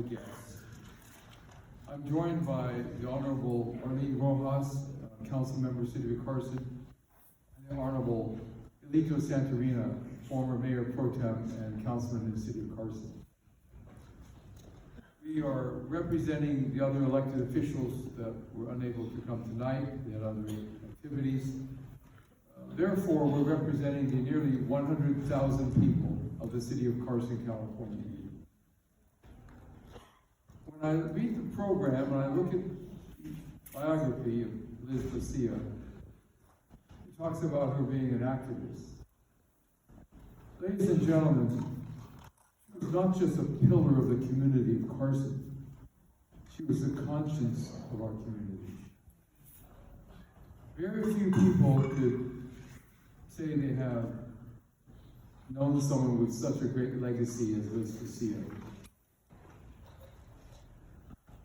guests. I'm joined by the Honorable Arlene Rojas, Council Member, City of Carson, and the Honorable Elito Santorina, former Mayor Pro Tem and Councilman in the City of Carson. We are representing the other elected officials that were unable to come tonight. They had other activities. Therefore, we're representing the nearly 100,000 people of the City of Carson, California. When I read the program and I look at the biography of Liz Garcia, it talks about her being an activist. Ladies and gentlemen, she was not just a pillar of the community of Carson. She was the conscience of our community. Very few people could say they have known someone with such a great legacy as Liz Garcia.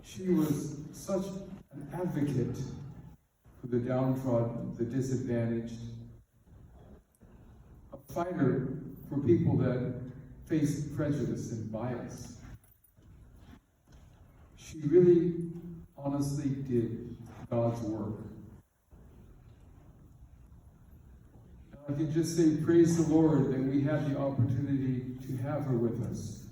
She was such an advocate for the downtrodden, the disadvantaged, a fighter for people that face prejudice and bias. She really, honestly did God's work. I can just say, praise the Lord that we had the opportunity to have her with us.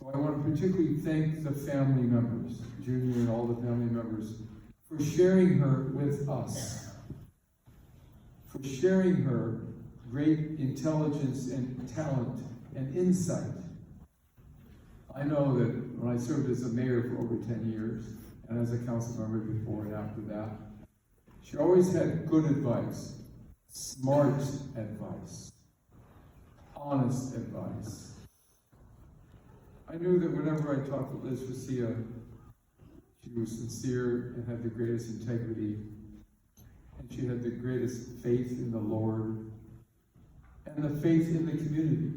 So I want to particularly thank the family members, Junior and all the family members, for sharing her with us, for sharing her great intelligence and talent and insight. I know that when I served as a mayor for over 10 years, and as a council member before and after that, she always had good advice. Smart advice, honest advice. I knew that whenever I talked with Liz Garcia, she was sincere and had the greatest integrity, and she had the greatest faith in the Lord and the faith in the community.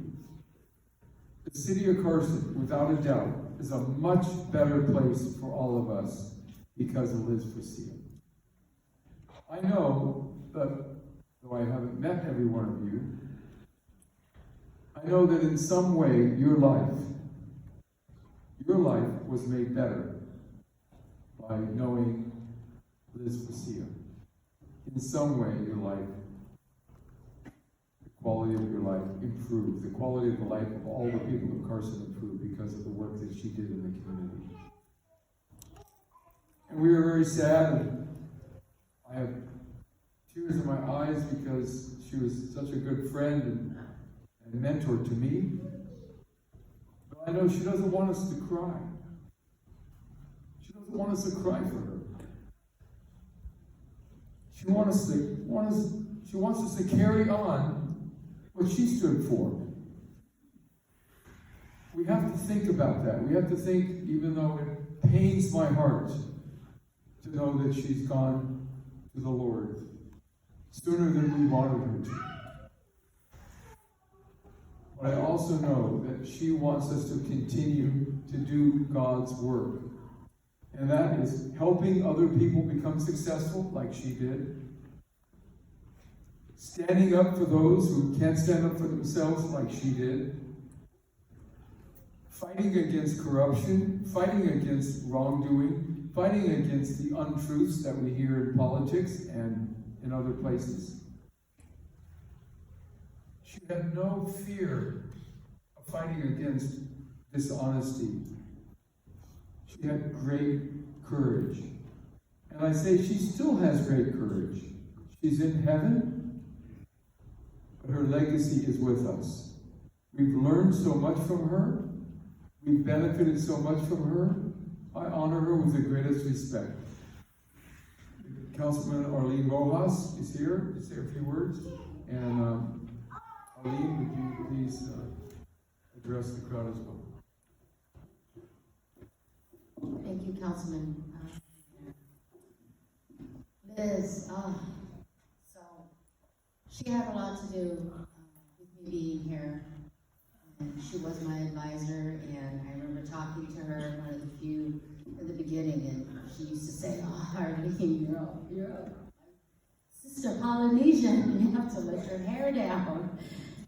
The City of Carson, without a doubt, is a much better place for all of us because of Liz Garcia. I know that though I haven't met every one of you, I know that in some way your life was made better by knowing Liz Garcia. In some way your life, the quality of your life improved. The quality of the life of all the people of Carson improved because of the work that she did in the community. And we were very sad, and I have tears in my eyes because she was such a good friend and mentor to me. But I know she doesn't want us to cry. She doesn't want us to cry for her. She wants us to carry on what she stood for. We have to think about that. We have to think, even though it pains my heart to know that she's gone to the Lord sooner than we wanted her to. But I also know that she wants us to continue to do God's work. And that is helping other people become successful, like she did. Standing up for those who can't stand up for themselves, like she did. Fighting against corruption, fighting against wrongdoing, fighting against the untruths that we hear in politics and in other places. She had no fear of fighting against dishonesty. She had great courage. And I say she still has great courage. She's in heaven, but her legacy is with us. We've learned so much from her. We've benefited so much from her. I honor her with the greatest respect. Councilman Arlene Rojas is here to say a few words. And Arlene, would you please address the crowd as well? Thank you, Councilman. Liz, so she had a lot to do with me being here. And she was my advisor, and I remember talking to her, one of the few in the beginning, and she used to say, "Oh, Arlene, you're a Sister Polynesian, you have to let your hair down."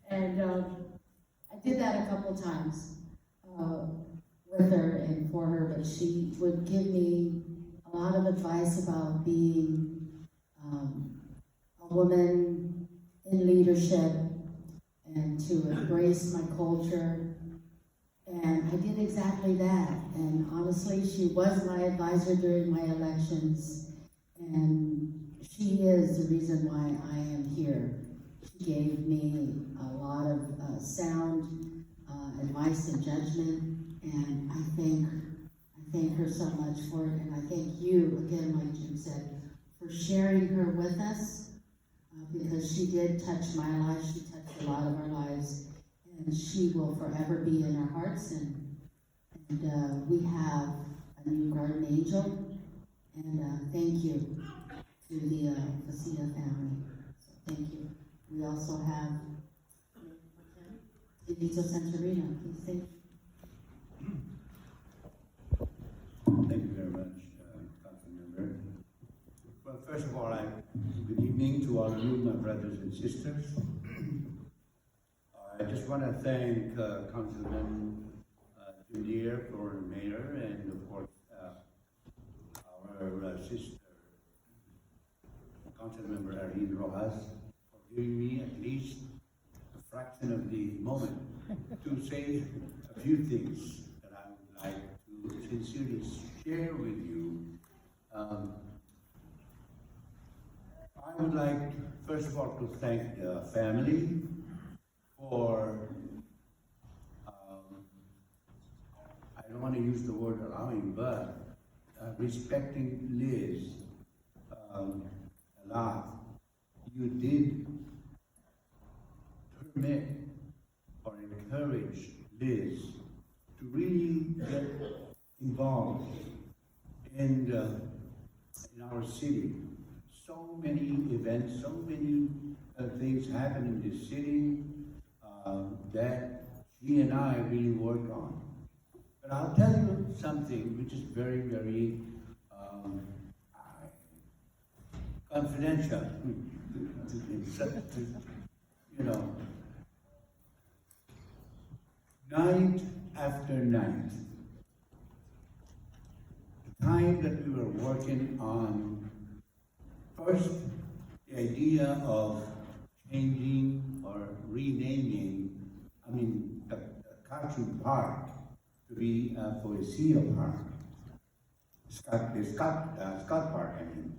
And I did that a couple times. with her and for her, but she would give me a lot of advice about being a woman in leadership and to embrace my culture. And I did exactly that. And honestly, she was my advisor during my elections. And she is the reason why I am here. She gave me a lot of sound advice and judgment. And I thank her so much for it. And I thank you, again, like Jim said, for sharing her with us. Because she did touch my life. She touched a lot of our lives. And she will forever be in our hearts, and we have a new guardian angel, and thank you to the Casilla family. So thank you. We also have Benito Santorino. Please thank you. Thank you very much, Council Member. Well, first of all, good evening to all of you, my brothers and sisters. I just want to thank Councilman Julier for the mayor, and of course our sister, Councilmember Arlene Rojas, for giving me at least a fraction of the moment to say a few things that I would like to sincerely share with you. I would like, first of all, to thank the family for, I don't want to use the word allowing, but respecting Liz a lot. You did permit or encourage Liz to really get involved in our city. So many events, so many things happen in the city that she and I really work on. But I'll tell you something which is very, very confidential. You know, night after night, the time that we were working on, first, the idea of changing or renaming, the Carson Park to be Poesia Park. Scott Park, I mean.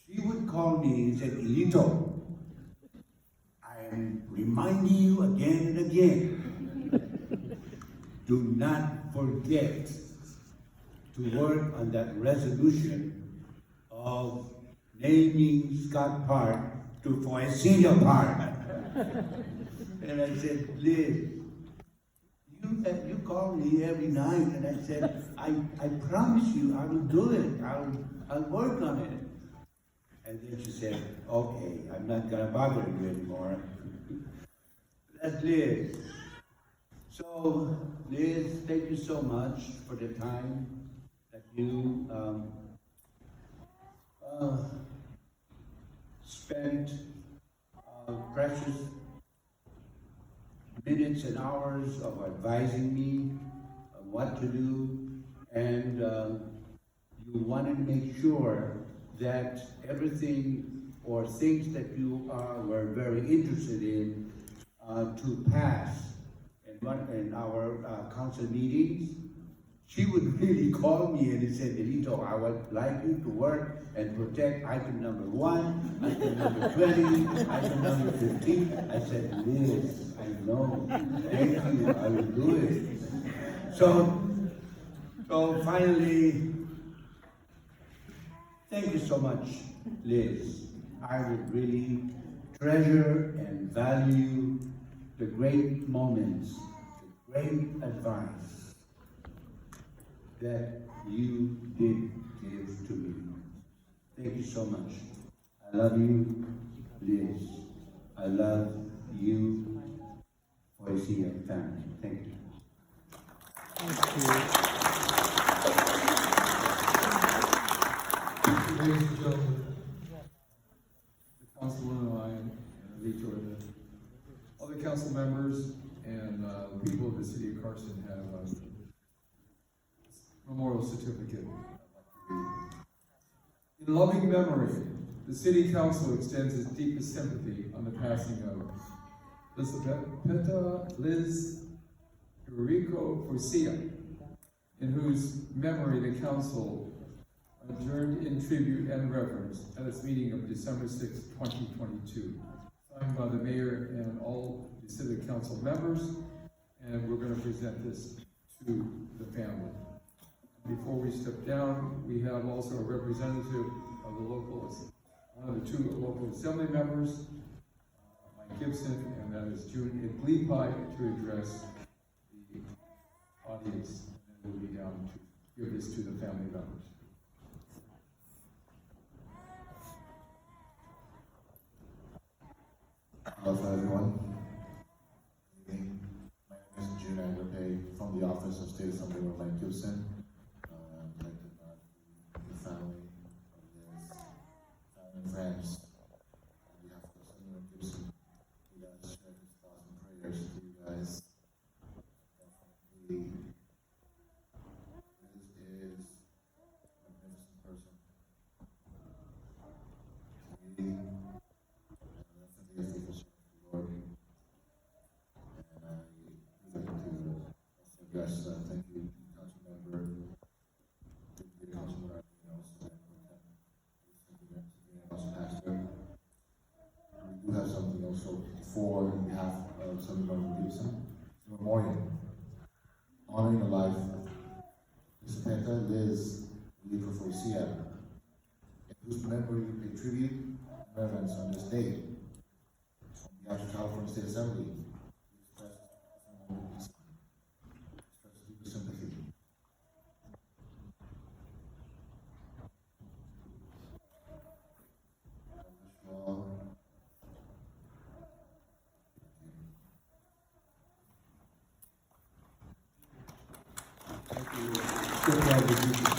She would call me and say, Elito, I am reminding you again and again, do not forget to work on that resolution of naming Scott Park to Poesia Park. And I said, Liz, you call me every night, and I said, I promise you I will do it. I'll work on it. And then she said, okay, I'm not gonna bother you anymore. That's Liz. So, Liz, thank you so much for the time that you spent precious minutes and hours of advising me on what to do, and you wanted to make sure that everything or things that you were very interested in to pass in our council meetings. She would really call me and say, Elito, I would like you to work and protect item number 1, item number 20, item number 15. I said, Liz, I know, thank you, I will do it. So finally, thank you so much, Liz. I would really treasure and value the great moments, the great advice that you did give to me. Thank you so much. I love you, Liz. I love you, Poesia family. Thank you. Thank you. Ladies and gentlemen, the councilwoman and I, and Victor, all the council members and people of the city of Carson, have a memorial certificate. In loving memory, the City Council extends its deepest sympathy on the passing of Elizabeth Liz Eurico Forcia, in whose memory the Council adjourned in tribute and reverence at its meeting of December 6, 2022. Signed by the Mayor and all the City Council members, and we're going to present this to the family. Before we step down, we have also a representative of the local, one of the two local assembly members, Mike Gibson, and that is June Iglipai, to address the audience. And we'll be down to give this to the family members. Hello everyone. Good evening. My name is June Iglipai from the Office of State Assemblyman Mike Gibson. I'd like to the family of this, family and friends, on behalf of Assemblyman Gibson, you guys share his thoughts and prayers to you guys. Definitely, Liz is a magnificent person. Definitely a faithful servant to the Lord. And I would like to also address, thank you, council member, the councilman, also, also pastor. We do have something also for on behalf of Assemblyman Gibson, a memorial honoring the life of Ms. Peta Liz Eurico Forcia, in whose memory we pay tribute and reverence on this day. On behalf of California State Assembly, we express deep sympathy. Thank you. Good job,